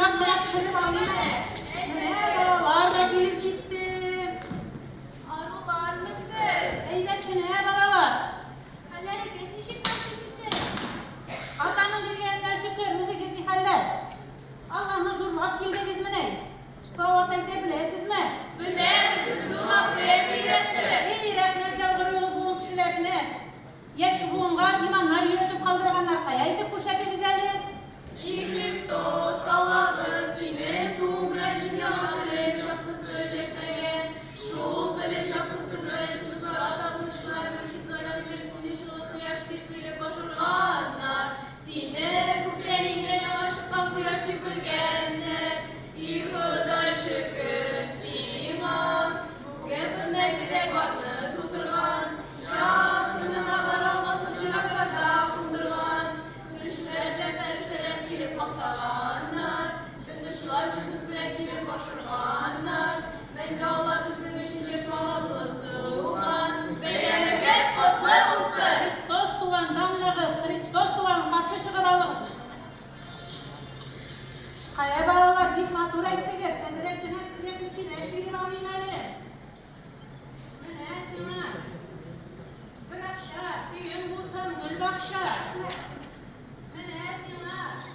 yapma yapışırım anne. Balalar da gelip gittim. Arılar mısınız? Evet ne balalar. Halleri geçmişim nasıl gitti? Allah'ın girgeninden şükür bizi gizli haller. Allah'ın huzuru hak girgeniz mi ne? Savat ete bilesiz mi? Bileriz biz dolap vermeyetti. İyi rahmet çavgırılı buğun kişilerini. Yaşı buğunlar, imanlar yürütüp kaldırganlar kayaydı kuşatı güzeli. İyi Hristos Allah'ın sine tuğmre dünya bilip çapısı ceşnege. Şul bilip çapısıdır. Cüzar atamışlar. Müşizlara bilip sizi şul kuyaş kirpiyle başurganlar. Sine kuklerinde yavaşıp bak kuyaş kirpilgenler. İyi Hıday şükür Siman. Bugün kız belki varlığı tuturgan. Şahkınına var olmasın şıraksarda kundurgan. Türüşlerle perişteler kilip kaptaganlar. Sündüşler çünküz bile kilip başurganlar. Ben de Allah bizim için çeşmala buluttuğan. Beyenimiz kutlu olsun. Hristos duvan damlağız, Hristos duvan başı çıkaralığız. Kaya balalar bir matura ettiler. Tezrek düne tezrek ki deşbiri ravinleri. Ne esmez? Bırak şah, düğün bulsam gül bakşar. Ne esmez?